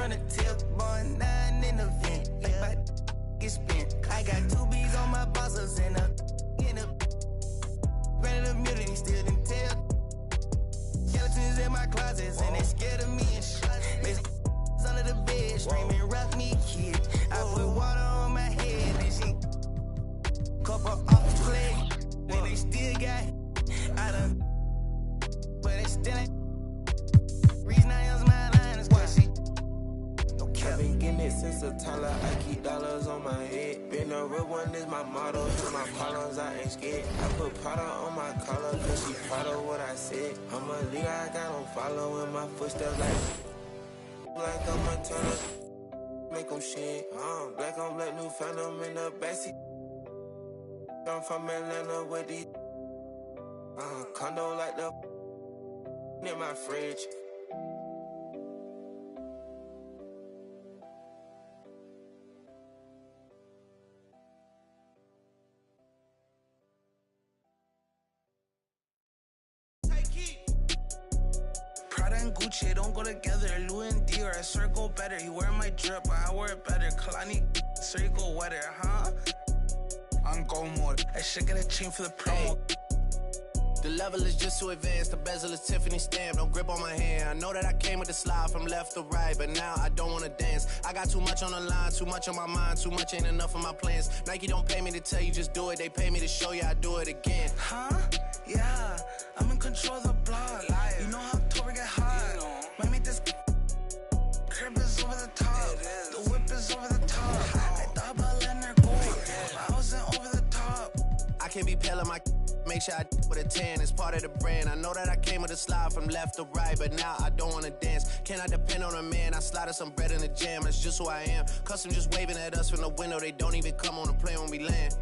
from the tip, born 9 in the vent. Like my get spent. I got 2 B's on my bosses and a granted immunity, still didn't tell. Skeletons in my closets and they scared of me and shit. Under the bed, screaming, rock me, kid. I put water on my head and she couple off play. Then they still got I done, but they still ain't. Reason I use my line is cause she don't care. I've been getting it since a toddler. I keep dollars on my head. Been a real one is my motto. Hit my problems, I ain't scared. I put Prada on my collar cause she proud of what I said. I'm a leader, I got on following my footsteps like I'm a turner. Make them shit. Black on black, new phantom in the backseat. I'm from Atlanta with these condo like the in my fridge. Prada and Gucci don't go together. Louis and Dior, I swear go better. He wear my drip, but I wear it better. Kalani, swear go wetter, huh? On go mode. I should get a chain for the promo. The level is just too advanced, the bezel is Tiffany stamped, don't grip on my hand. I know that I came with the slide from left to right, but now I don't wanna dance. I got too much on the line, too much on my mind, too much ain't enough of my plans. Nike don't pay me to tell you just do it, they pay me to show you I do it again. Huh? Yeah, I'm in control of the block. You know how October get hot. Might make this crib is over the top. The whip is over the top. I thought about letting her go, but I wasn't over the top. I can't be pale on my make sure I with a 10, it's part of the brand. I know that I came with a slide from left to right, but now I don't wanna dance. Can I depend on a man? I slided some bread in the jam, that's just who I am. Custom just waving at us from the window, they don't even come on the plane when we land.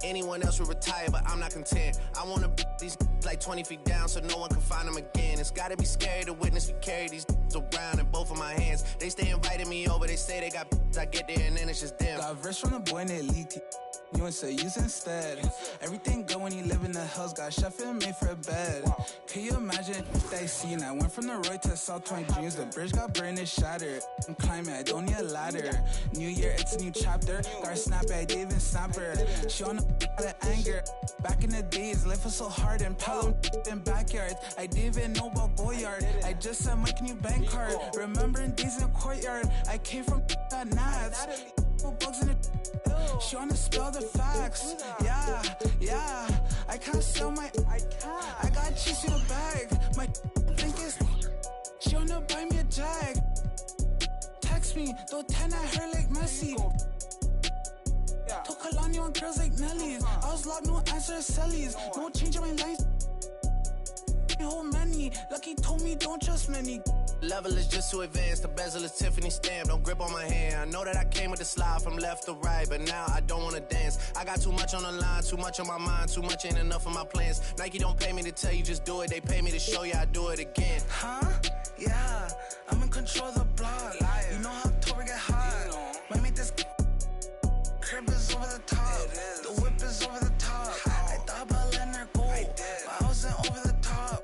Anyone else would retire, but I'm not content. I wanna be these like 20 feet down so no one can find them again. It's gotta be scary to witness me carry these around in both of my hands. They stay inviting me over, they say they got I get there and then it's just them. Got verse from the boy and they leaked it. You and say use instead. Everything good when you live in the hills. Got chef and made for a bed. Can you imagine that scene? I went from the road to South 20 dreams. The bridge got burned and shattered. I'm climbing, I don't need a ladder. New year, it's a new chapter. Got her snap, I didn't even snap her. She on the anger. Back in the days, life was so hard and Pelham in backyards. I didn't even know about Goyard. I just said my new bank card. Remembering days in the courtyard. I came from that Nats. Bugs in the she wanna spell the facts. Yeah, I can't sell my I got cheese in a bag. My think is she wanna buy me a jag. Text me, throw 10 at her like Messi. Took Kalani on girls like Nelly's. I was locked, no answer Sellies. No change on my lines. Whole many, lucky told me don't trust many. Level is just too advanced, the bezel is Tiffany stamped, don't grip on my hand. I know that I came with the slide from left to right, but now I don't wanna dance. I got too much on the line, too much on my mind, too much ain't enough of my plans. Nike don't pay me to tell you just do it, they pay me to show you I do it again. Huh? Yeah, I'm in control of the block. You know how October get hot. Might make this crib is over the top. The whip is over the top. I thought about letting her go, but I wasn't over the top.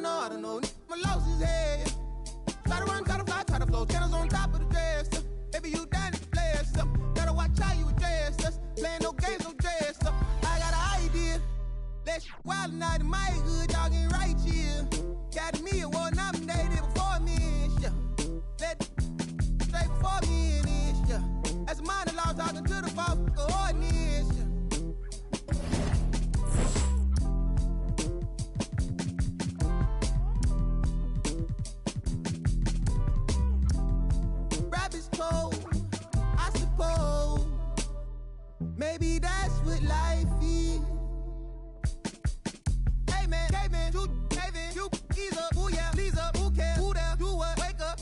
don't know. My lost his head. Try to run, try to fly, try to flow. Channels on top of the dress. Baby, you down to play us up. Gotta watch how you address us. Playing no games, no dress up. I got an idea. That shit wild night in my hood, y'all getting right here. Got me award nominated before me and shit. Let straight before me and shit. That's a monologue talking to the fucking audience. Rabbit's cold, I suppose. Maybe that's what life is. Hey man, you, ease up, ooh yeah, please up, who cares, who there, do what, wake up.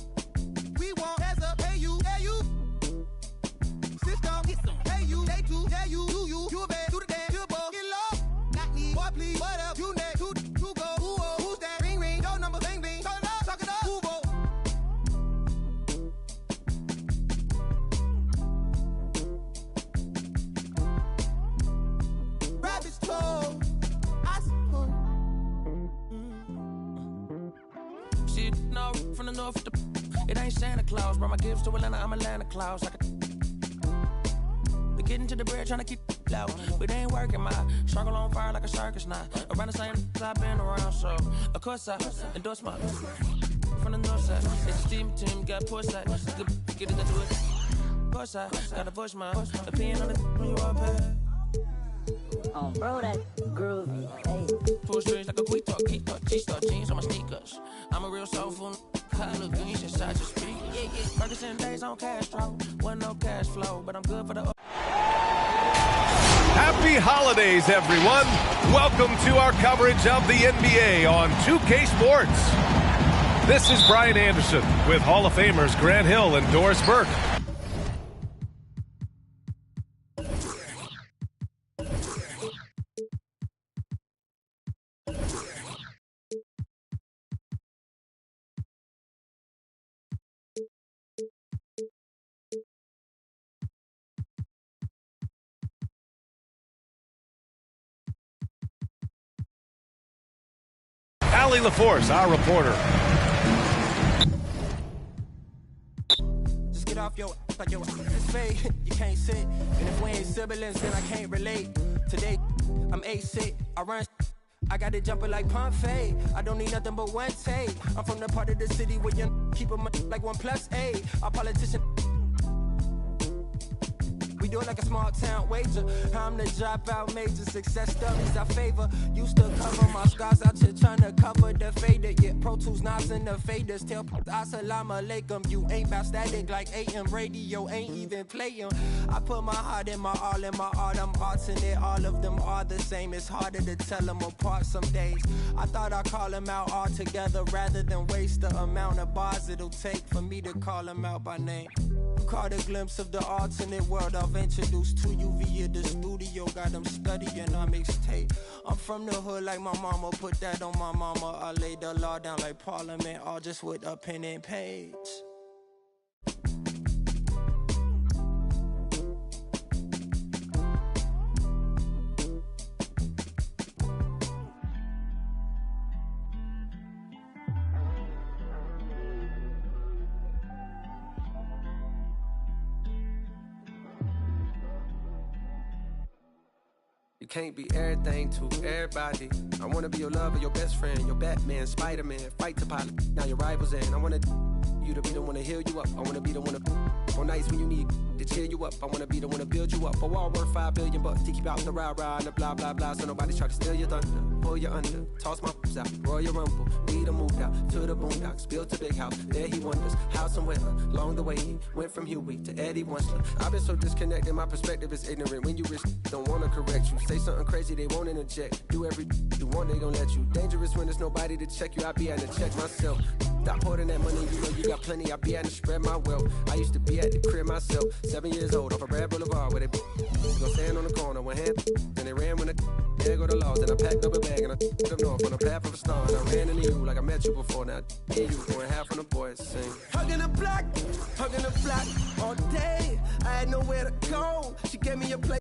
We want hands up, hey you, system, hey you, they too, yeah you a bad, do the dance, you a ball, get low, not me, boy please, what up, you next, who go, who's that, ring, your number, bling, talk it up, who go. Rabbit's told, I suppose. Shit, no, from the north, it ain't Santa Claus. Brought my gifts to Atlanta, I'm Atlanta Claus. We getting to the bread, trying to keep it loud. But they ain't working, my circle on fire like a circus now. Around the same I've been around, so of course I endorse my from the north side. It's a steam team, got push side. Get it to it. Push side, gotta push my opinion on it when you all pay. Oh, bro, that groovy. Hey. Full strings like a quick talk, G-star jeans on my sneakers. I'm a real soulful, high look green, just inside your speakers. Ferguson days on Castro, wasn't no cash flow, but I'm good for the. Happy holidays, everyone. Welcome to our coverage of the NBA on 2K Sports. This is Brian Anderson with Hall of Famers Grant Hill and Doris Burke. Allie LaForce, our reporter. Just get off your like your it's fake. You can't sit. And if we ain't siblings, then I can't relate. Today, I'm A-sick. I run. I got it jumping like Pompeii. I don't need nothing but one take. I'm from the part of the city where you keep them like 1+8. Our politician. We do it like a small town wager. I'm the dropout major. Success stories I favor. Used to cover my scars out here trying to cover the fader. Yeah, Pro Tools, Nas, and the faders. Tell Assalamu alaikum. You ain't bout static like AM radio. Ain't even playing. I put my heart in my all in my art. I'm alternate. All of them are the same. It's harder to tell them apart some days. I thought I'd call them out all together rather than waste the amount of bars it'll take for me to call them out by name. Caught a glimpse of the alternate world I've introduced to you via the studio. Got them studying on mixtape. I'm from the hood like my mama, put that on my mama. I laid the law down like Parliament, all just with a pen and page. Can't be everything to everybody. I wanna be your lover, your best friend, your Batman, Spider-Man, fight the pilot, now your rivals in. I wanna you to be the one to heal you up. I wanna be the one to on nights when you need to cheer you up. I wanna be the one to build you up. A wall worth $5 billion to keep out the rah-rah and the blah blah blah. So nobody try to steal your thunder, pull you under, toss my out, Royal Rumble. We done moved out to the boondocks, built a big house. There he wonders how somewhere along the way he went from Huey to Eddie Winsler. I've been so disconnected, my perspective is ignorant. When you risk, don't wanna correct you. Say something crazy, they won't interject. Do every you want, they don't let you. Dangerous when there's nobody to check you. I be at to check myself. Stop hoarding that money, you know you got plenty. I be at to spread my wealth. I used to be at the crib myself, 7 years old, off a Red Boulevard where they go stand on the corner, one hand, and they ran when there go the laws. And I packed up a bag and I took up north on the path of a star. And I ran into you like I met you before. Now I hear you going half on the boys sing. Hugging the block all day. I had nowhere to go. She gave me a place.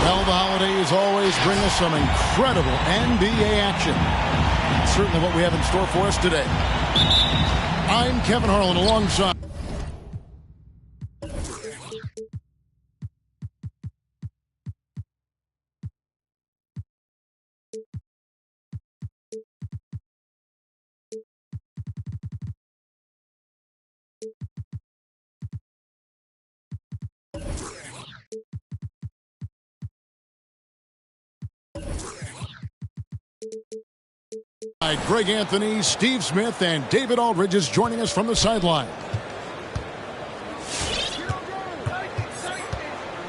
Well, the holidays always bring us some incredible NBA action. Certainly what we have in store for us today. I'm Kevin Harlan alongside. Greg Anthony, Steve Smith, and David Aldridge is joining us from the sideline.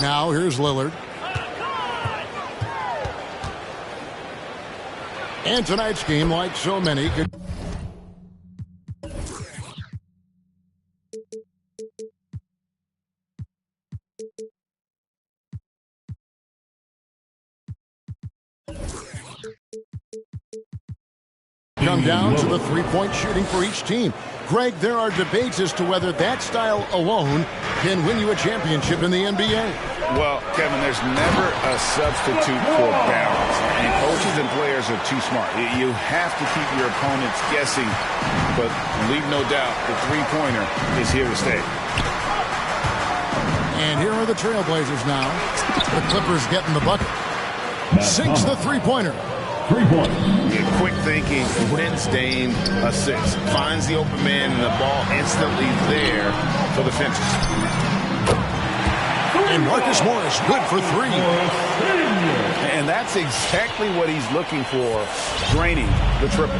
Now here's Lillard. And tonight's game, like so many, could... come down to the three-point shooting for each team. Greg, there are debates as to whether that style alone can win you a championship in the NBA. Well, Kevin, there's never a substitute for balance, and coaches and players are too smart. You have to keep your opponents guessing, but leave no doubt the three-pointer is here to stay. And here are the Trailblazers now. The Clippers getting the bucket. Sinks the three-pointer. 3 points. Yeah, quick thinking, wins Dame assist. Finds the open man and the ball instantly there for the finish. And Marcus Morris good for 3. And that's exactly what he's looking for, draining the triple.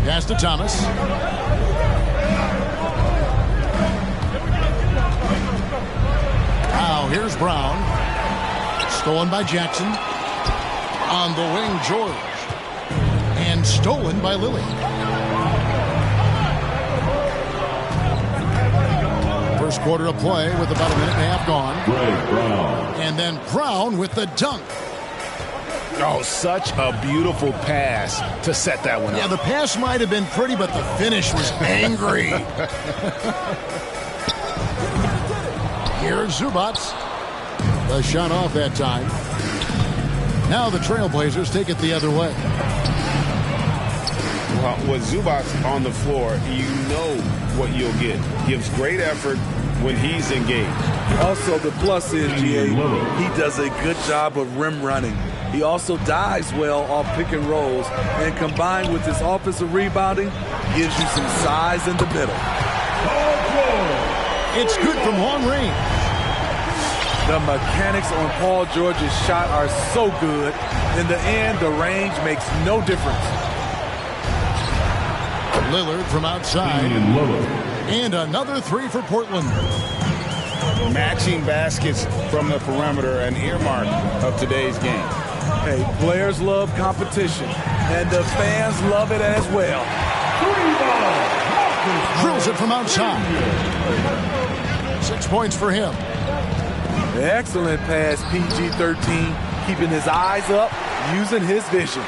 Pass to Thomas. Now here's Brown. Stolen by Jackson. On the wing, George. And stolen by Lilly. First quarter of play with about a minute and a half gone. Brown. And then Brown with the dunk. Oh, such a beautiful pass to set that one up. Yeah, the pass might have been pretty, but the finish was angry. Here's Zubats. The shot off that time. Now the Trailblazers take it the other way. Well, with Zubats on the floor, you know what you'll get. Gives great effort when he's engaged. Also, the plus is, GA, he does a good job of rim running. He also dives well off pick and rolls, and combined with his offensive rebounding, gives you some size in the middle. It's good from long range. The mechanics on Paul George's shot are so good. In the end, the range makes no difference. Lillard from outside. And another 3 for Portland. Matching baskets from the perimeter, an earmark of today's game. Hey, players love competition, and the fans love it as well. Drills it from outside. 6 points for him. Excellent pass, PG-13, keeping his eyes up, using his vision.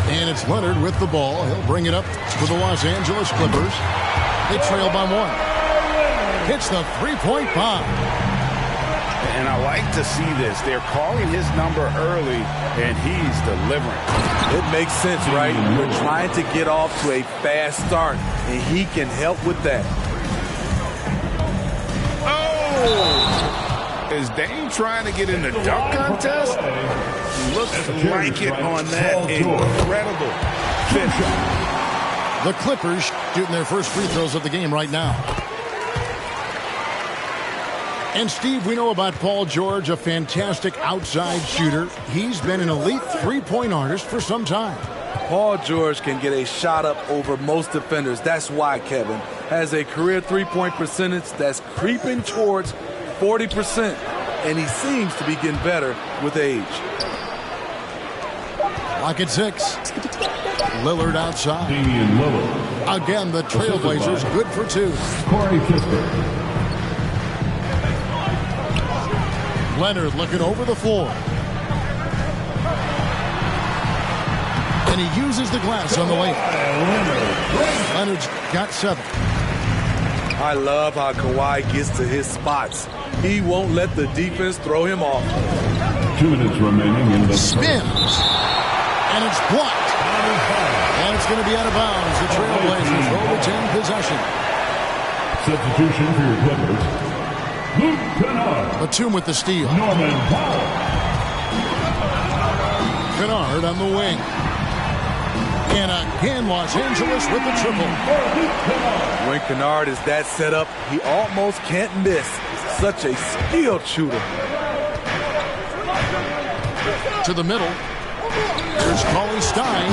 And it's Leonard with the ball. He'll bring it up to the Los Angeles Clippers. They trail by 1. Hits the three-point bomb. And I like to see this. They're calling his number early, and he's delivering. It makes sense, right? We're trying to get off to a fast start, and he can help with that. Oh! Is Dame trying to get in the dunk contest? Looks like it on that incredible finish. The Clippers shooting their first free throws of the game right now. And Steve, we know about Paul George, a fantastic outside shooter. He's been an elite three-point artist for some time. Paul George can get a shot up over most defenders. That's why Kevin has a career three-point percentage that's creeping towards 40%, and he seems to be getting better with age. Lock at 6. Lillard outside. Lillard. Again, the Trailblazers good for 2. Corey Kispert. Leonard looking over the floor. And he uses the glass on the way. Leonard's got 7. I love how Kawhi gets to his spots. He won't let the defense throw him off. 2 minutes remaining in the Spins. And it's blocked. And it's going to be out of bounds. The Trailblazers will retain possession. Substitution for your Clippers. Luke Kennard. Batum with the steal. Norman Powell. Kennard on the wing. And again, Los Angeles with the triple. When Kennard is that set up, he almost can't miss. Such a skilled shooter. To the middle. Here's Cauley Stein.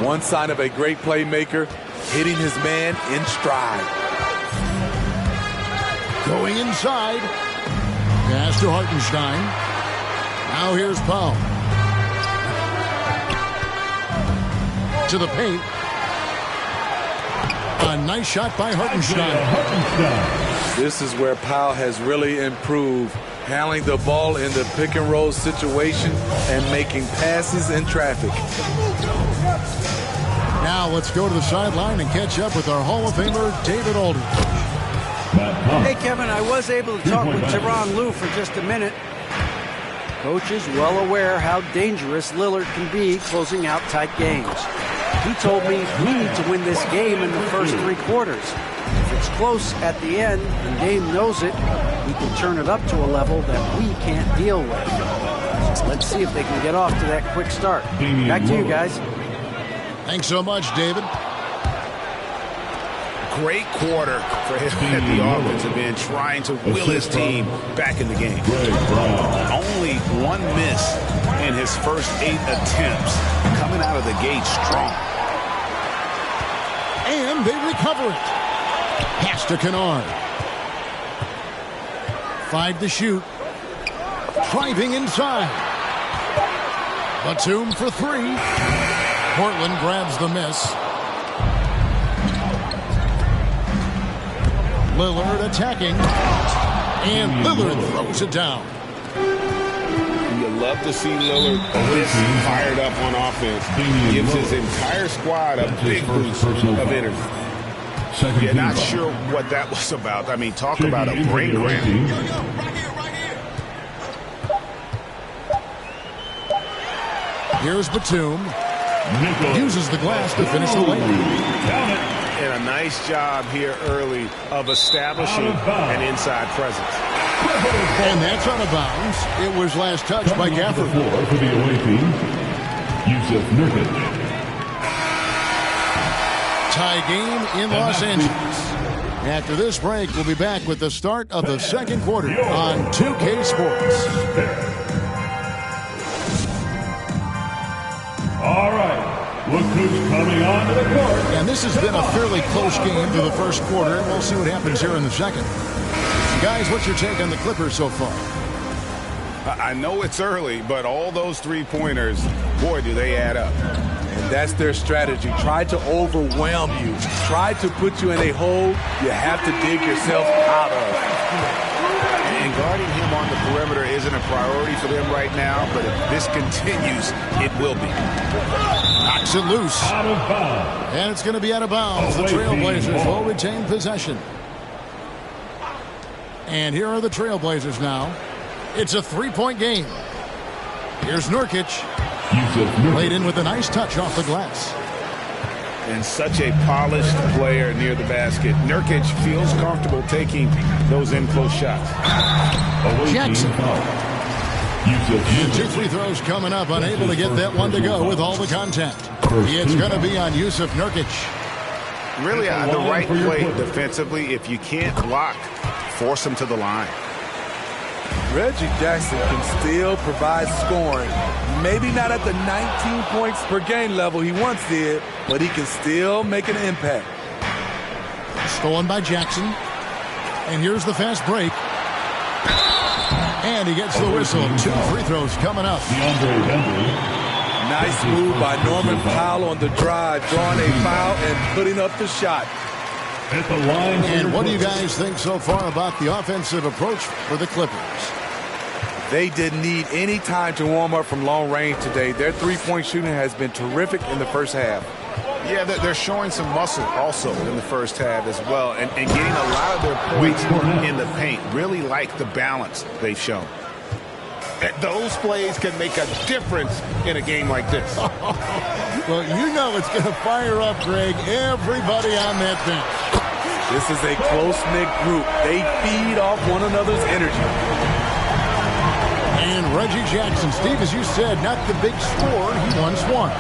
One sign of a great playmaker, hitting his man in stride. Going inside. Pass to Hartenstein. Now here's Powell. To the paint. A nice shot by Hartenstein. This is where Powell has really improved, handling the ball in the pick and roll situation and making passes in traffic. Now let's go to the sideline and catch up with our Hall of Famer, David Aldridge. Hey, Kevin, I was able to talk with Tyronn Lue for just a minute. Coach is well aware how dangerous Lillard can be closing out tight games. He told me we need to win this game in the first 3 quarters. If it's close at the end and Dame knows it, we can turn it up to a level that we can't deal with. Let's see if they can get off to that quick start. Back to you guys. Thanks so much, David. Great quarter for him at the offensive end, trying to will his team back in the game. Only 1 miss in his first 8 attempts, coming out of the gate strong. And they recover it. Pass to Kennard. 5 to shoot. Driving inside. Batum for 3. Portland grabs the miss. Lillard attacking. And Lillard throws it down. You love to see Lillard this fired up on offense. Gives his entire squad a big boost of energy. You're not sure what that was about. I mean, talk about a brain cramp. Here's Batum. Uses the glass to finish the layup. And a nice job here early of establishing an inside presence. And that's out of bounds. It was last touched by Gafford. For the away team, Yusuf Nurkic. Tie game in Los Angeles. After this break, we'll be back with the start of the second quarter on 2K Sports. All right. Look who's coming onto the court. And this has been a fairly close game through the first quarter, and we'll see what happens here in the second. Guys, what's your take on the Clippers so far? I know it's early, but all those 3-pointers, boy, do they add up. And that's their strategy. Try to overwhelm you. Try to put you in a hole you have to dig yourself out of. And guarding him on the perimeter isn't a priority for them right now, but if this continues, it will be. Knocks it loose. Out of bounds. And it's going to be out of bounds. The Trailblazers will retain possession. And here are the Trailblazers now. It's a 3-point game. Here's Nurkic. Laid in with a nice touch off the glass. And such a polished player near the basket. Nurkic feels comfortable taking those in-close shots. Jackson. 2 free throws coming up. Unable to get that one to go with all the contact. It's going to be on Yusuf Nurkic. Really the right play defensively. If you can't block, force him to the line. Reggie Jackson can still provide scoring. Maybe not at the 19 points per game level he once did, but he can still make an impact. Stolen by Jackson. And here's the fast break. And he gets the whistle. 2 free throws coming up. Nice move by Norman Powell on the drive, drawing a foul and putting up the shot. And what do you guys think so far about the offensive approach for the Clippers? They didn't need any time to warm up from long range today. Their 3-point shooting has been terrific in the first half. Yeah, they're showing some muscle also in the first half as well, and getting a lot of their points in the paint. Really like the balance they've shown. Those plays can make a difference in a game like this. Well, you know it's going to fire up, Greg, everybody on that bench. This is a close-knit group. They feed off one another's energy. And Reggie Jackson, Steve, as you said, not the big scorer he once was.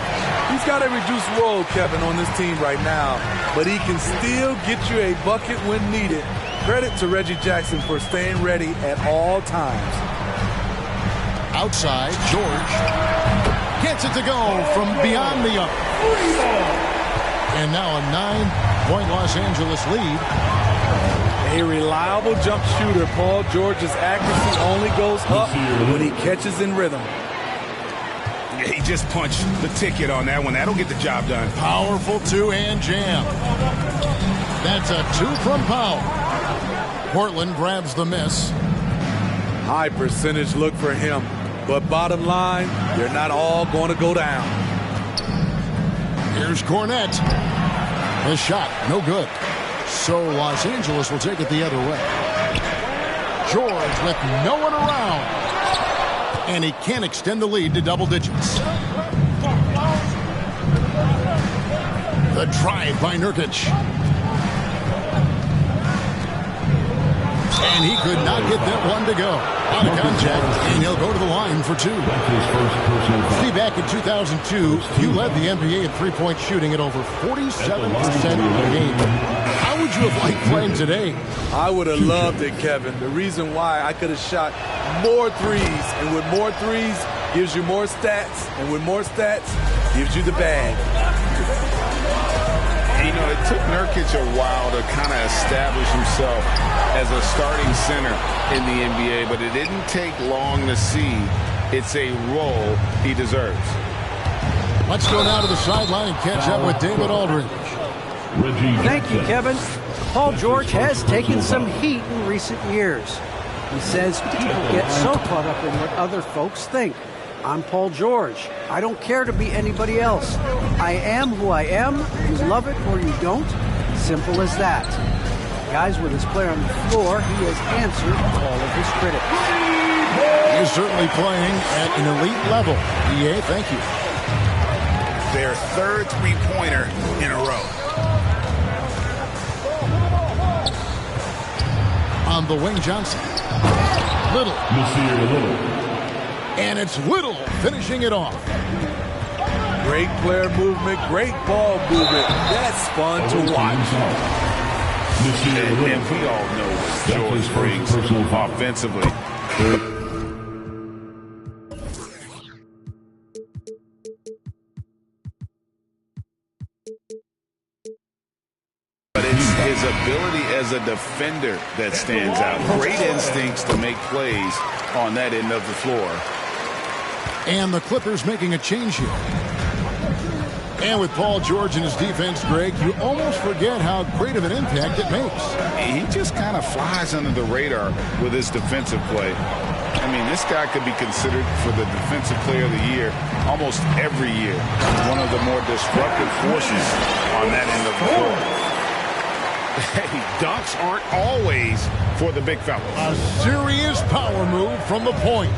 He's got a reduced role, Kevin, on this team right now, but he can still get you a bucket when needed. Credit to Reggie Jackson for staying ready at all times. Outside, George gets it to go from beyond the arc. And now a 9-point Los Angeles lead. A reliable jump shooter. Paul George's accuracy only goes up when he catches in rhythm. He just punched the ticket on that one. That'll get the job done. Powerful two-hand jam. That's a 2 from Powell. Portland grabs the miss. High percentage look for him. But bottom line, they're not all going to go down. Here's Cornette. The shot, no good. So Los Angeles will take it the other way. George with no one around. And he can't extend the lead to double digits. The drive by Nurkic. And he could not get that one to go. Out of contact, and he'll go to the line for 2. See, back in 2002, you led the NBA in three-point shooting at over 47% of the game. How would you have liked playing today? I would have loved it, Kevin. The reason why, I could have shot more threes, and with more threes gives you more stats, and with more stats gives you the bag. You know, it took Nurkic a while to kind of establish himself as a starting center in the NBA, but it didn't take long to see it's a role he deserves. Let's go now to the sideline and catch up with David Aldridge. Thank you, Kevin. Paul George has taken some heat in recent years. He says people get so caught up in what other folks think. I'm Paul George. I don't care to be anybody else. I am who I am. You love it or you don't. Simple as that. Guys, with his player on the floor, he has answered all of his critics. He is certainly playing at an elite level. EA, thank you. Their third three-pointer in a row. On the wing, Johnson. Little. And it's Little finishing it off. Great player movement, great ball movement. That's fun to watch. And we all know what George brings offensively. But it's his ability as a defender that stands out. Great instincts to make plays on that end of the floor. And the Clippers making a change here. And with Paul George in his defense, Greg, you almost forget how great of an impact it makes. He just kind of flies under the radar with his defensive play. I mean, this guy could be considered for the Defensive Player of the Year almost every year. One of the more disruptive forces on that end of the floor. Hey, dunks aren't always for the big fellas. A serious power move from the point.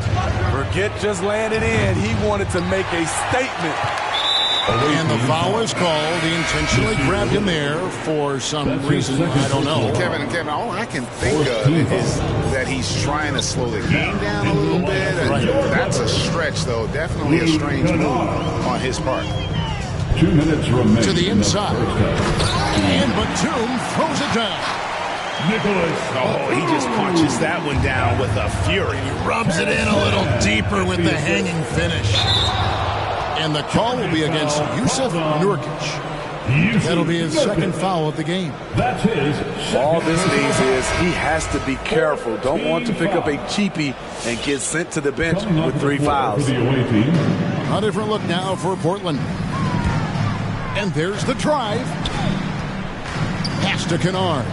Forget just landing in. He wanted to make a statement. And the foul is called. He intentionally grabbed him there for some reason. I don't know. Kevin, all I can think of is that he's trying to slow the game down a little bit. Right. That's a stretch, though. Definitely a strange move on his part. 2 minutes remaining. To the inside. And Batum throws it down. Oh, he just punches that one down with a fury. He rubs it in a little deeper with the hanging finish. And the call will be against Yusuf Nurkic. That'll be his second foul of the game. That's his. All this means is he has to be careful. Don't want to pick up a cheapie and get sent to the bench with 3 fouls. A different look now for Portland. And there's the drive. Pass to Kennard.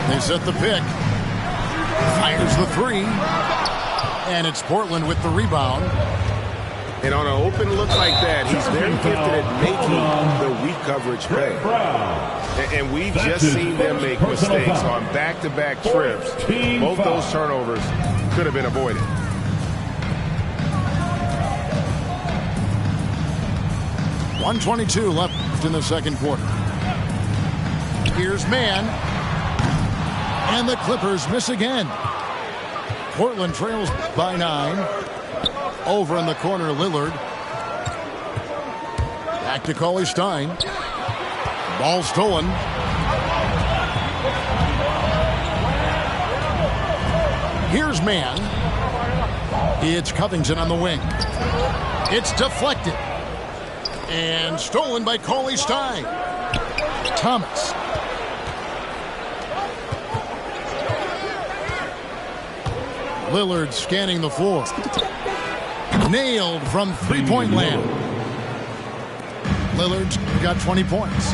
They set the pick. Fires the 3. And it's Portland with the rebound. And on an open look like that, he's very gifted at making the weak coverage pay. And we've just seen them make mistakes on back-to-back trips. Both those turnovers could have been avoided. .122 left in the second quarter. Here's Mann. And the Clippers miss again. Portland trails by 9. Over in the corner, Lillard. Back to Cauley Stein. Ball stolen. Here's Mann. It's Covington on the wing. It's deflected. And stolen by Cauley Stein. Thomas. Lillard scanning the floor. Nailed from three-point land. Lillard's got 20 points.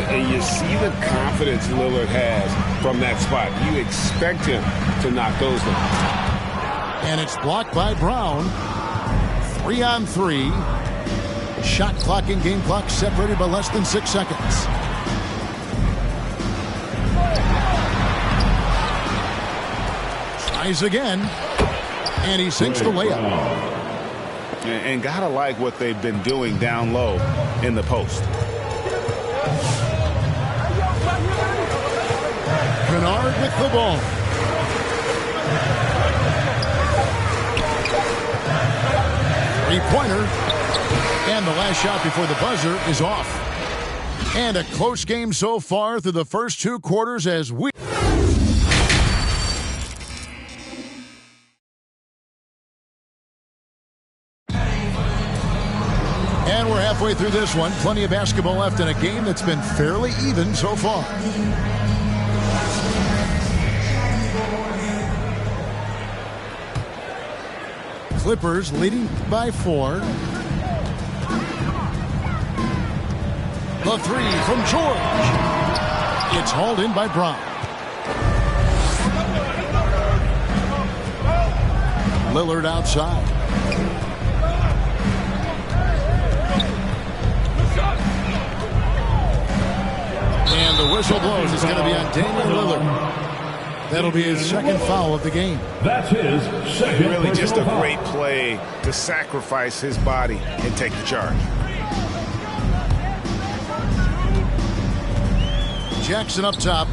And you see the confidence Lillard has from that spot. You expect him to knock those down. And it's blocked by Brown. 3-on-3. Shot clock and game clock separated by less than 6 seconds. Tries again. And he sinks the layup. And gotta like what they've been doing down low in the post. Kennard with the ball. Three-pointer. And the last shot before the buzzer is off. And a close game so far through the first 2 quarters as we... And we're halfway through this one. Plenty of basketball left in a game that's been fairly even so far. Clippers leading by 4. The three from George. It's hauled in by Brown. Lillard outside. And the whistle blows. It's going to be on Damian Lillard. That'll be his second foul of the game. That's his second. Really just a great play to sacrifice his body and take the charge. Jackson up top.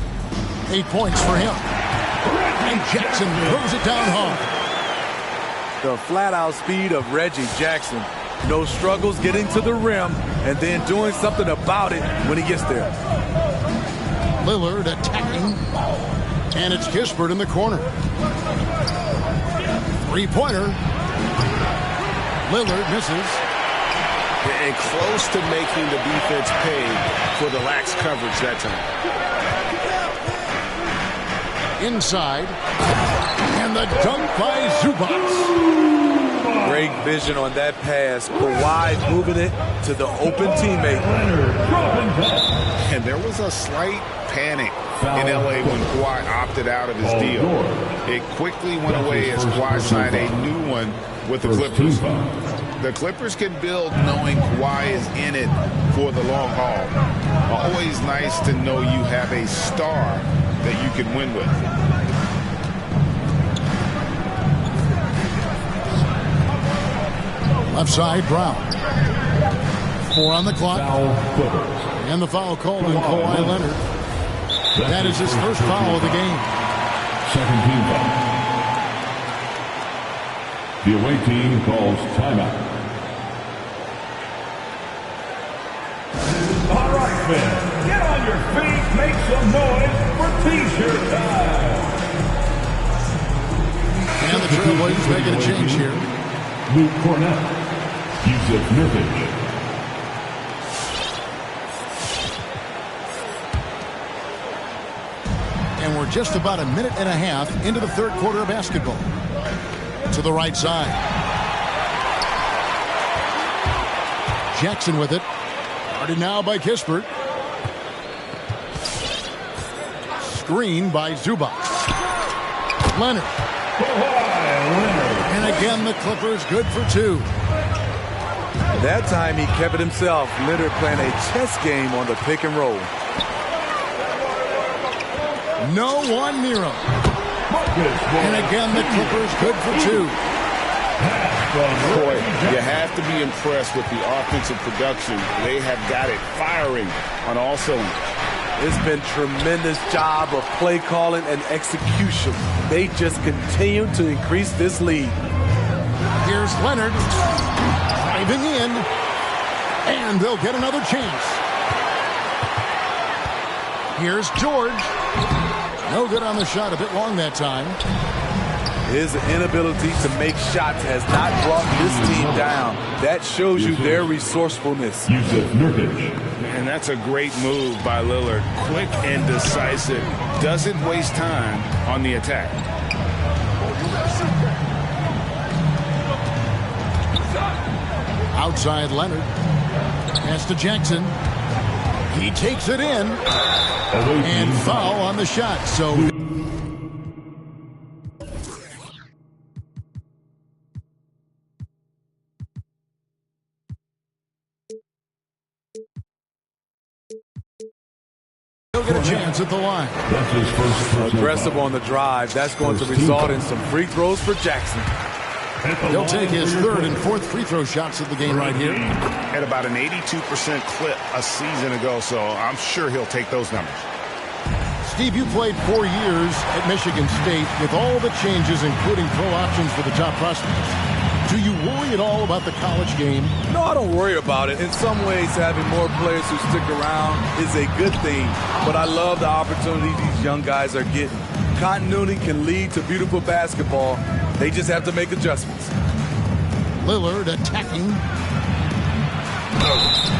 8 points for him. And Jackson throws it down hard. The flat-out speed of Reggie Jackson. No struggles getting to the rim and then doing something about it when he gets there. Lillard attacking. And it's Kispert in the corner. Three-pointer. Lillard misses. And close to making the defense pay for the lax coverage that time. Inside. And the dunk by Zubac. Great vision on that pass. Kawhi moving it to the open teammate. And there was a slight panic in L.A. when Kawhi opted out of his deal. It quickly went away as Kawhi signed a new one with the Clippers. The Clippers can build knowing Kawhi is in it for the long haul. Always nice to know you have a star that you can win with. Left side, Brown. 4 on the clock. And the foul called on Kawhi Leonard. That is his first foul of the game. Second team foul. The away team calls timeout. All right, fans, get on your feet, make some noise for T-shirt time. And the Trailblazers making a change here. Luke Cornett, Yusuf Nurkic. And we're just about a minute and a half into the third quarter of basketball. To the right side. Jackson with it. Guarded now by Kispert. Screen by Zubac. Leonard. And again, the Clippers good for 2. That time he kept it himself. Lillard playing a chess game on the pick and roll. No one near him. And again, the Clippers good for 2. Boy, you have to be impressed with the offensive production. They have got it firing on all cylinders. It's been tremendous job of play calling and execution. They just continue to increase this lead. Here's Leonard driving in, and they'll get another chance. Here's George. No good on the shot, a bit long that time. His inability to make shots has not brought this team down. That shows you their resourcefulness. And that's a great move by Lillard. Quick and decisive. Doesn't waste time on the attack. Outside Leonard. Pass to Jackson. He takes it in. And foul on the shot. So he'll get a chance at the line. Aggressive on the drive. That's going to result in some free throws for Jackson. He'll take his third and fourth free throw shots of the game right here. At about an 82% clip a season ago, so I'm sure he'll take those numbers. Steve, you played 4 years at Michigan State with all the changes, including pro options for the top prospects. Do you worry at all about the college game? No, I don't worry about it. In some ways, having more players who stick around is a good thing. But I love the opportunity these young guys are getting. Continuity can lead to beautiful basketball. They just have to make adjustments. Lillard attacking.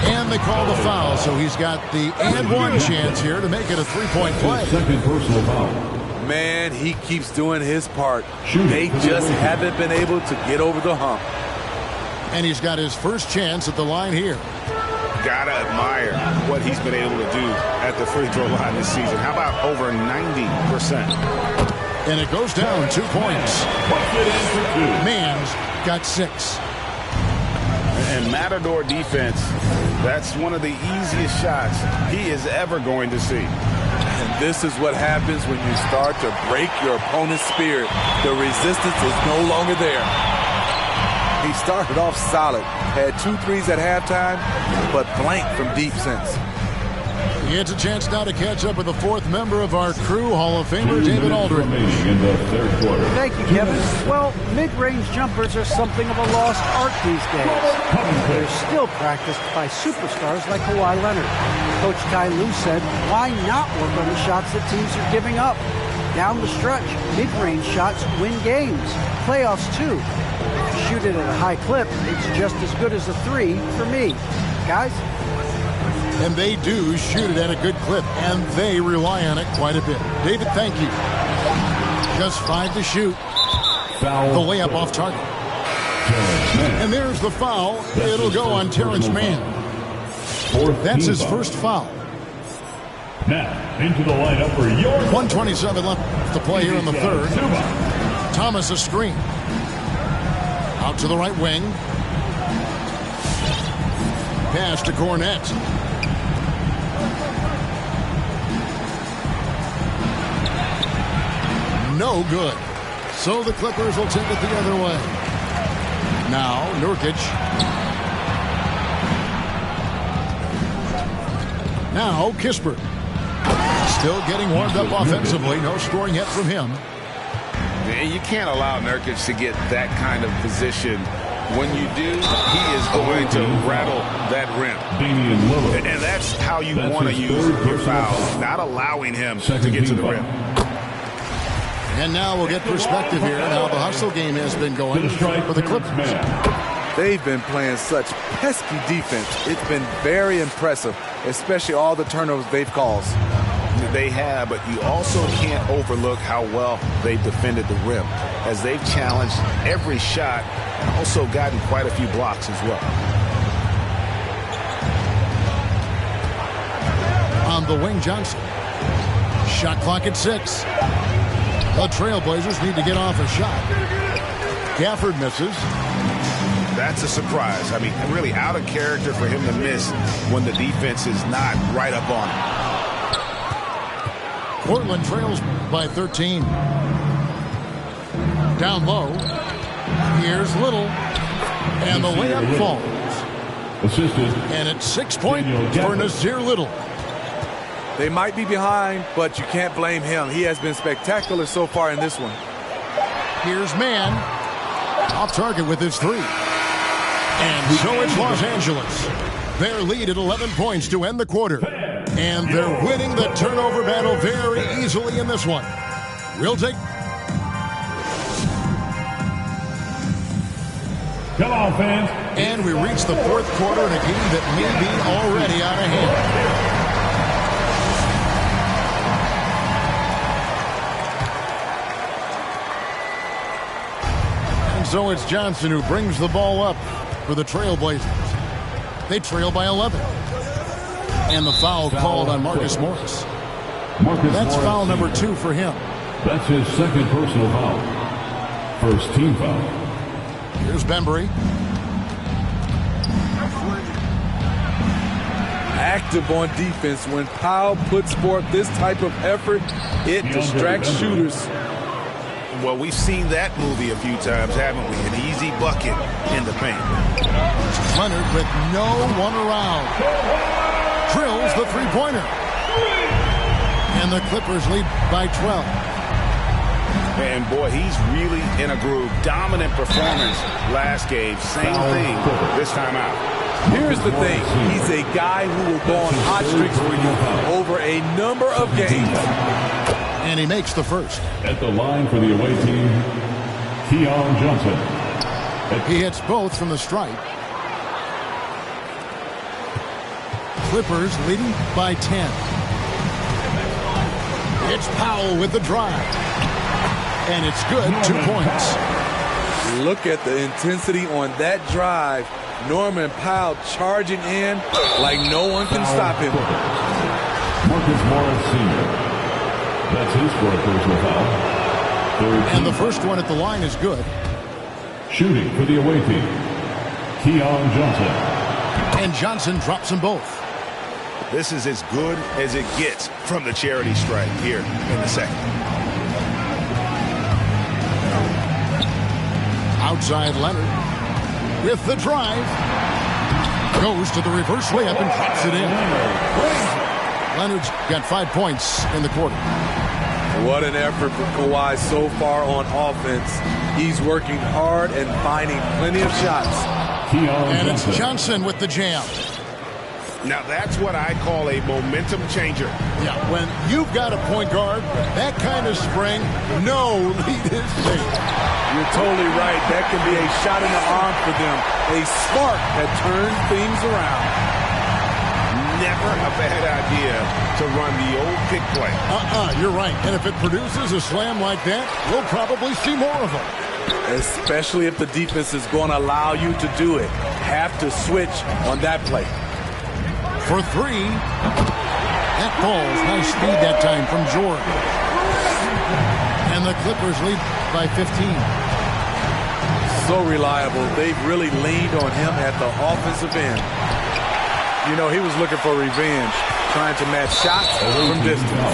And they call the foul, so he's got the and one chance here to make it a three-point play. Second personal foul. Man, he keeps doing his part. They just haven't been able to get over the hump. And he's got his first chance at the line here. Gotta admire what he's been able to do at the free throw line this season. How about over 90%? And it goes down 2 points. Mann's got 6. And Matador defense, that's one of the easiest shots he is ever going to see. And this is what happens when you start to break your opponent's spirit. The resistance is no longer there. He started off solid, had 2 threes at halftime, but blanked from deep since. He gets a chance now to catch up with the fourth member of our crew, Hall of Famer David Aldridge. Thank you, Kevin. Well, mid-range jumpers are something of a lost art these days. They're still practiced by superstars like Kawhi Leonard. Coach Ty Lue said, why not work on the shots that teams are giving up? Down the stretch, mid-range shots win games. Playoffs, too. If you shoot it at a high clip, it's just as good as a 3 for me. Guys? And they do shoot it at a good clip, and they rely on it quite a bit. David, thank you. Just 5 to shoot. Foul. The layup off target. And there's the foul. It'll go on Terrence Mann. That's his first foul. Now, into the lineup for your 1:27 left to play here in the third. Thomas a screen. Out to the right wing. Pass to Cornette. No good. So the Clippers will take it the other way. Now, Nurkic. Now, Kispert. Still getting warmed up offensively. No scoring yet from him. And you can't allow Nurkic to get that kind of position. When you do, he is going to rattle that rim. And that's how you want to use your fouls, not allowing him to get to the rim. And now we'll get perspective here. Now the hustle game has been going for the Clippers. They've been playing such pesky defense. It's been very impressive, especially all the turnovers they've caused. They have, but you also can't overlook how well they've defended the rim, as they've challenged every shot and also gotten quite a few blocks as well. On the wing, Johnson. Shot clock at 6. The Trailblazers need to get off a shot. Gafford misses. That's a surprise. I mean, really out of character for him to miss when the defense is not right up on him. Portland trails by 13. Down low. Here's Little. And the layup falls. Assisted. And it's 6 points for Nasir Little. They might be behind, but you can't blame him. He has been spectacular so far in this one. Here's Mann. Off target with his three. And so it's Los Angeles. Their lead at 11 points to end the quarter. And they're winning the turnover battle very easily in this one. We'll take... Come on, fans. And we reach the fourth quarter in a game that may be already out of hand. So it's Johnson who brings the ball up for the Trailblazers. They trail by 11. And the foul called on Marcus Morris. That's foul number 2 for him. That's his second personal foul. First team foul. Here's Bembry. Active on defense. When Powell puts forth this type of effort, it distracts shooters. Well, we've seen that movie a few times, haven't we? An easy bucket in the paint. Leonard with no one around. Drills the three-pointer. And the Clippers lead by 12. And, boy, he's really in a groove. Dominant performance last game. Same thing this time out. Here's the thing. He's a guy who will go on hot streaks for you over a number of games. And he makes the first. At the line for the away team, Keon Johnson. He hits both from the stripe. Clippers leading by 10. It's Powell with the drive. And it's good. 2 points. Look at the intensity on that drive. Norman Powell charging in like no one can stop him. Marcus Morris Sr. That's his fourth personal foul. And the first one at the line is good. Shooting for the away team, Keon Johnson. And Johnson drops them both. This is as good as it gets from the charity stripe here in the second. Outside Leonard with the drive. Goes to the reverse layup and drops it in. Leonard's got 5 points in the quarter. What an effort for Kawhi so far on offense. He's working hard and finding plenty of shots. And it's Johnson with the jam. Now that's what I call a momentum changer. Yeah, when you've got a point guard, that kind of spring, no lead is safe. You're totally right. That can be a shot in the arm for them. A spark that turns things around. Never a bad idea to run the old pick play. You're right. And if it produces a slam like that, we'll probably see more of them. Especially if the defense is going to allow you to do it. Have to switch on that play. For 3. That falls. Nice speed that time from George. And the Clippers lead by 15. So reliable. They've really leaned on him at the offensive end. You know, he was looking for revenge, trying to match shots from distance.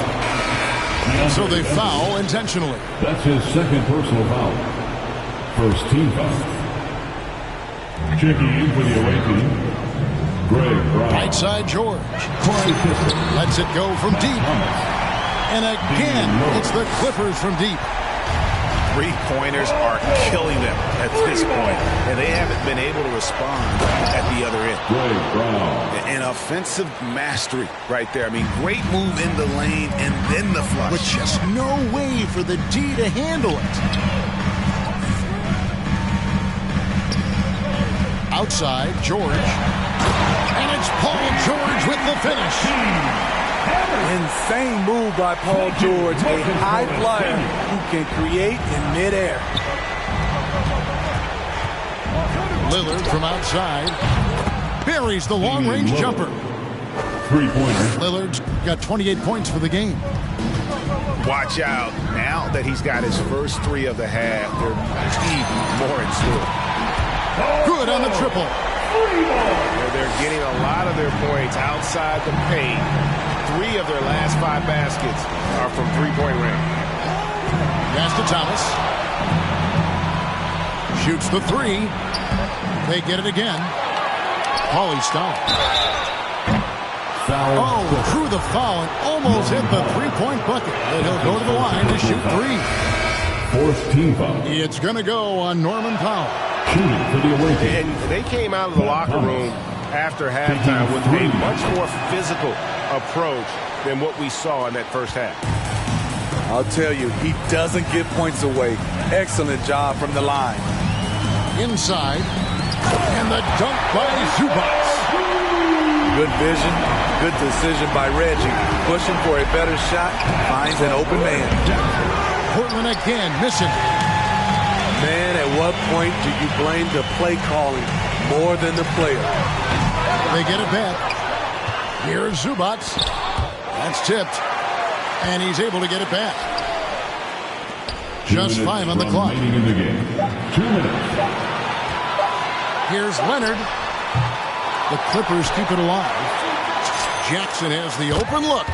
So they foul intentionally. That's his second personal foul. First team foul. Checking in for the away team, Greg Brown. Right side George. Lets it go from deep. And again, it's the Clippers from deep. Three-pointers are killing them at this point, and they haven't been able to respond at the other end. An offensive mastery right there. I mean, great move in the lane and then the flush. With just no way for the D to handle it. Outside, George. And it's Paul George with the finish. Insane move by Paul George, a high flyer who can create in midair. Lillard from outside buries the long-range jumper. Three-pointer. Lillard's got 28 points for the game. Watch out. Now that he's got his first 3 of the half, there's even more in store. Good on the triple. They're getting a lot of their points outside the paint. 3 of their last 5 baskets are from three-point range. Pass to Thomas. Shoots the 3. They get it again. Paulie Stone. Oh, threw the foul and almost hit the three-point bucket. But he'll go to the line to shoot 3. Fourth team foul. It's going to go on Norman Powell. Shooting for the away team. And they came out of the locker room after halftime with a much more physical approach than what we saw in that first half. I'll tell you, he doesn't give points away. Excellent job from the line. Inside. And the dunk by Zubac. Good vision, good decision by Reggie. Pushing for a better shot, finds an open man. Portland again, missing. Man, at what point do you blame the play calling more than the player? They get it back. Here's Zubac. That's tipped. And he's able to get it back. Just 5 on the clock. In the game. 2 minutes. Here's Leonard. The Clippers keep it alive. Jackson has the open look.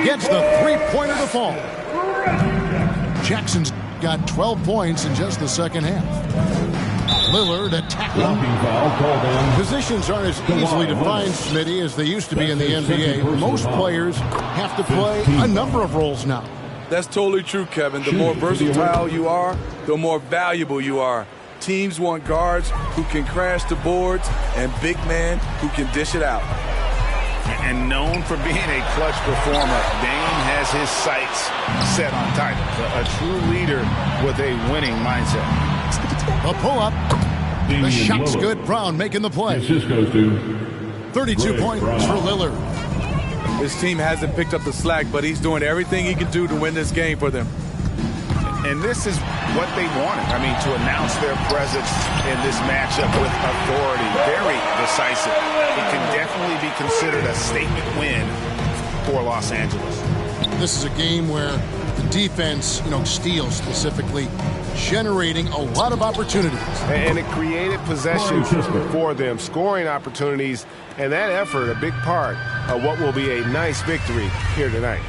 Gets the three-pointer to fall. Jackson's got 12 points in just the second half. Lillard attacking. Positions aren't as easily defined, Smitty, as they used to be in the NBA. Most players have to play a number of roles now. That's totally true, Kevin. The more versatile you are, the more valuable you are. Teams want guards who can crash the boards and big men who can dish it out. And known for being a clutch performer, Dame has his sights set on titles. A true leader with a winning mindset. A pull-up. The shot's good. Brown making the play. 32 points for Lillard. His team hasn't picked up the slack, but he's doing everything he can do to win this game for them. And this is what they wanted. I mean, to announce their presence in this matchup with authority. Very decisive. It can definitely be considered a statement win for Los Angeles. This is a game where the defense, steals specifically, generating a lot of opportunities. And it created possessions for them, scoring opportunities, and that effort, a big part of what will be a nice victory here tonight.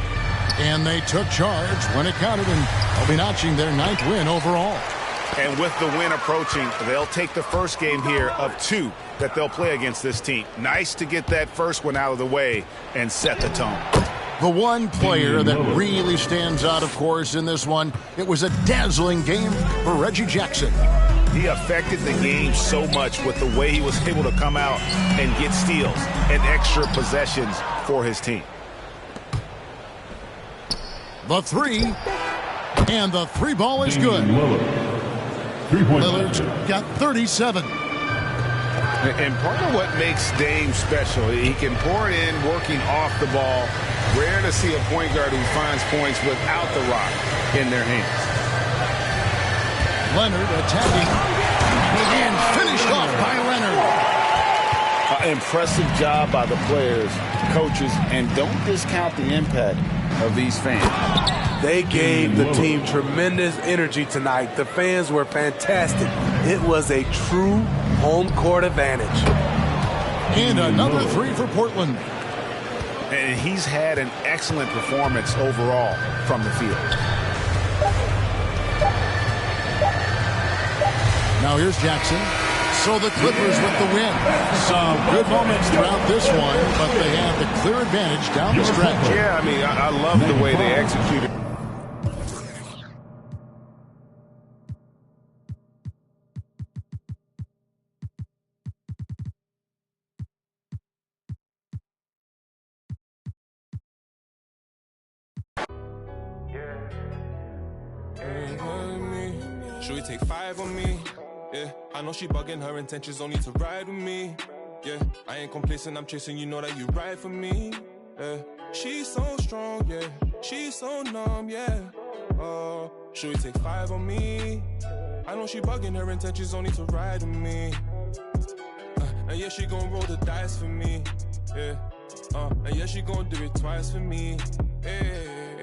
And they took charge when it counted, and they'll be notching their 9th win overall. And with the win approaching, they'll take the first game here of 2 that they'll play against this team. Nice to get that first one out of the way and set the tone. The one player that really stands out, of course, in this one, it was a dazzling game for Reggie Jackson. He affected the game so much with the way he was able to come out and get steals and extra possessions for his team. The 3, and the 3 ball is good. Lillard's got 37. And part of what makes Dame special, he can pour it in, working off the ball. Rare to see a point guard who finds points without the rock in their hands. Leonard attacking, and finished off by Leonard. Impressive job by the players, coaches, and don't discount the impact of these fans. They gave the team tremendous energy tonight. The fans were fantastic. It was a true home court advantage. And another 3 for Portland. And he's had an excellent performance overall from the field. Now here's Jackson. So the Clippers with the win. Some good moments throughout this one, but they have the clear advantage down the stretch. Yeah, I mean, I love the way they executed. Should we take 5 on me? Yeah, I know she bugging, her intentions only to ride with me. Yeah, I ain't complacent, I'm chasing, you know that you ride for me. Yeah, she's so strong, yeah, she's so numb, yeah. Oh, should we take 5 on me? I know she bugging, her intentions only to ride with me. And yeah, she gon' roll the dice for me. Yeah, and yeah, she gon' do it twice for me. Yeah,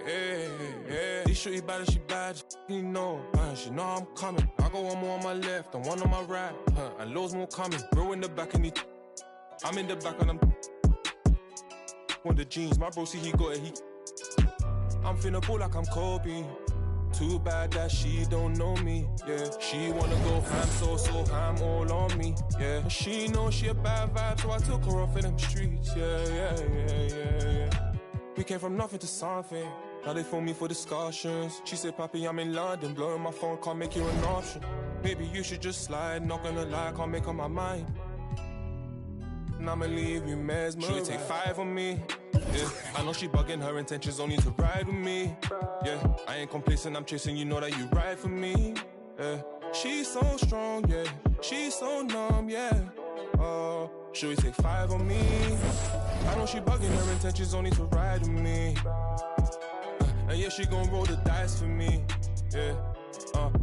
yeah, yeah. shorty bad as she bad, you know. She know I'm coming. I got one more on my left and one on my right. And loads more coming. Bro in the back and I'm in the back and I'm on the jeans. My bro see he got it. I'm finna ball like I'm Kobe. Too bad that she don't know me, yeah. She wanna go ham, so ham all on me, yeah. And she know she a bad vibe, so I took her off in them streets, yeah. We came from nothing to something. Now they phone me for discussions. She said, Papi, I'm in London, blowing my phone, can't make you an option. Maybe you should just slide, not gonna lie, can't make up my mind. And I'ma leave you mesmerized. She take 5 on me, yeah. I know she bugging, her intentions only to ride with me, yeah. I ain't complacent, I'm chasing, you know that you ride for me, yeah. She's so strong, yeah. She's so numb, yeah. Oh, should we take 5 on me? I know she bugging, her intentions only to ride with me. And yeah, she gon' roll the dice for me, yeah.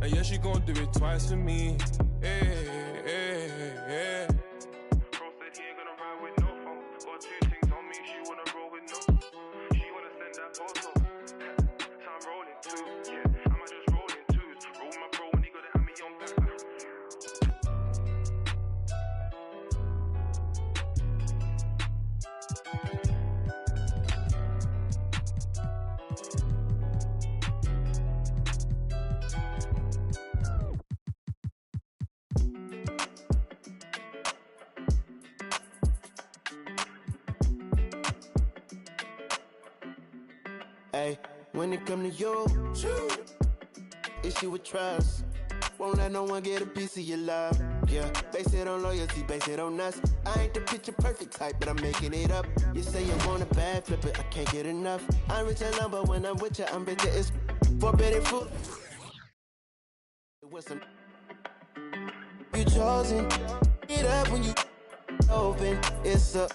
And yeah, she gon' do it twice for me, yeah. Hey, when it come to you, issue with trust. Won't let no one get a piece of your love. Yeah, base it on loyalty, base it on us. I ain't the picture perfect type, but I'm making it up. You say you want a bad, flip it, I can't get enough. I'm rich and lumber when I'm with you, I'm bitter. It's forbidden food. With some you chosen, it up when you open. It's up.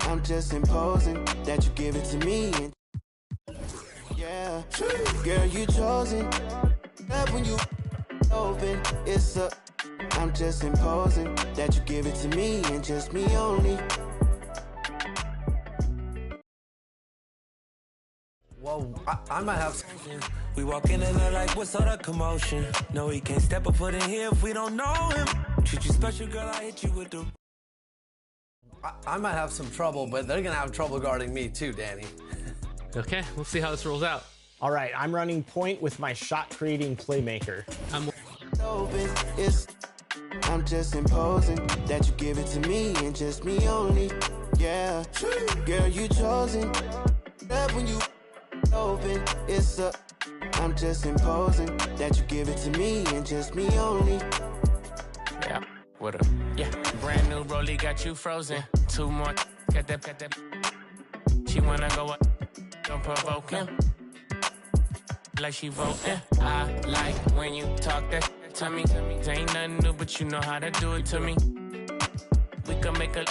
I'm just imposing that you give it to me. And yeah, girl, you chosen. Up when you open, it's up. I'm just imposing that you give it to me and just me only. Whoa, I might have something. We walk in and they're like, what's all the commotion? No, he can't step a foot in here if we don't know him. Treat you special, girl, I hit you with the... I might have some trouble, but they're gonna have trouble guarding me too, Danny. Okay, let's see how this rolls out. All right, I'm running point with my shot-creating playmaker. I'm just imposing that you give it to me and just me only. Yeah, girl, you chosen. That when you open, it's up. I'm just imposing that you give it to me and just me only. Yeah, what up? Yeah, brand new rollie got you frozen. 2 more, got that. She wanna go up, don't provoke him. Like she voting. I like when you talk that to me. Ain't nothing new, but you know how to do it to me. We can make a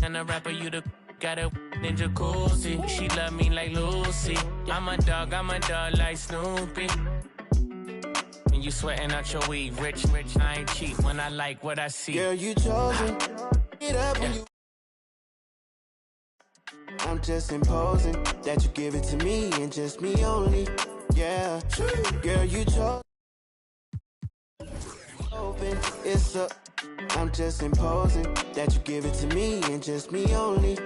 and a rapper, you the got a in jacuzzi. She love me like Lucy. I'm a dog like Snoopy. And you sweating out your weed, rich, I ain't cheap when I like what I see. Girl, you chosen. Get up when you. I'm just imposing that you give it to me and just me only. Yeah, girl, you chose. Open, it's up. I'm just imposing that you give it to me and just me only.